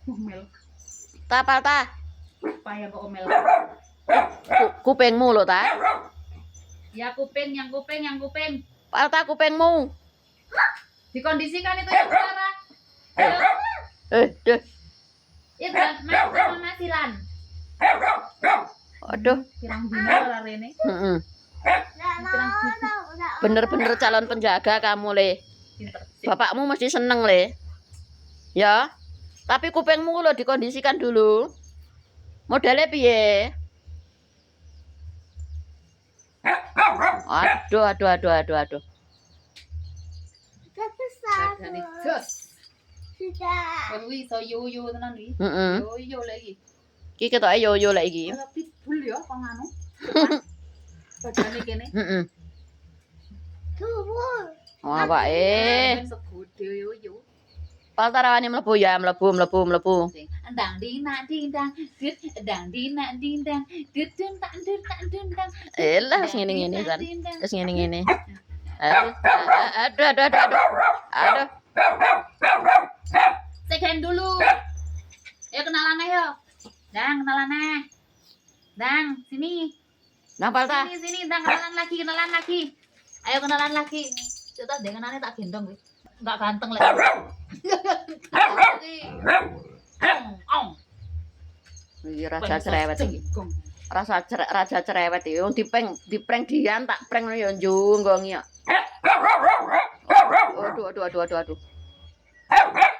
Omel. Ta palta. Payah kok omel. Kupingmu lho ta. Ya kuping, yang kuping, yang kuping. Palta kupingmu. Dikondisikan itu ya Sarah. Deh. Itu sama masilan. Aduh. Pirang dino ora rene. Heeh. Bener-bener calon penjaga kamu, Le. Pinter. Bapakmu mesti seneng, Le. Ya. Tapi kupingmu lho dikondisikan dulu. Modelnya piye? Aduh. Badane jos. Sudah. Wis iso yo-yo tenan iki. Heeh. Yo-yo lagi. Iki ketoke yo-yo lek iki. Ora pitbull ya kok nganu. Badane kene. Heeh. Oh, awake. Segede yo-yo. Palta rawani mlebu ya, mlebu. Endang dina dindang, dit endang dina dindang, dit dun tak dun tak dundang. Elah wis ngene-ngene kan. Wis ngene-ngene. Aduh. Segen dulu. Ayo kenalan ayo. Dang, kenalan aja. Dang, sini. Nah, Palta. Sini, Dang, kenalan lagi. Ayo kenalan lagi. Coba deh kenalnya tak gendong wis. Enggak ganteng lagi. Iki raja cerewet iki. Raja cerewet iki. Wong diprank dian tak prank ngono ya njungong ya. Aduh.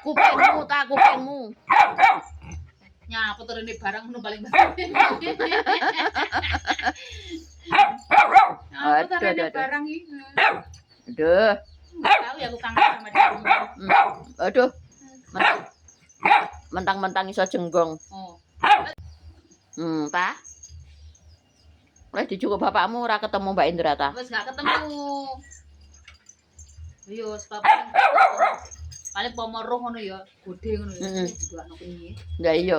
Kupingmu. Nyapa turune barang ngono paling barang. Aduh. Barang iki. Aduh. Tahu ya aku kangen sama dia. Aduh. Mentang-mentang iso jenggong. Oh. Ta. Wis dicukup bapakmu ora ketemu Mbak Indra ta? Wis gak ketemu. Yo, sebab paling pomoroh ngono ya, gede ngono ya. Duakno piye. Ya iya.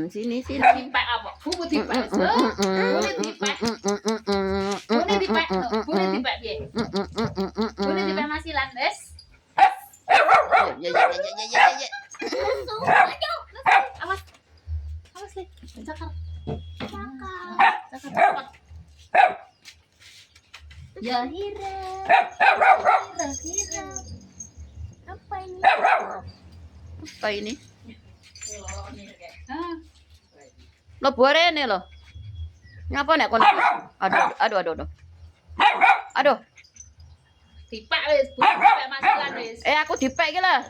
Sini. Dipek apa? Bumbu dipek. Boleh dipek. Boleh dipek. Boleh dipek piye? Boleh dipek masilan, wes. Ya. Awas. Awas, Le. Cakar. Ya, Hira. Apa ini? Apa ini? Mlebu rene lho. Ngapa nek kono? Aduh. Dipek wis, dipek masilan wis. Aku dipek iki lho.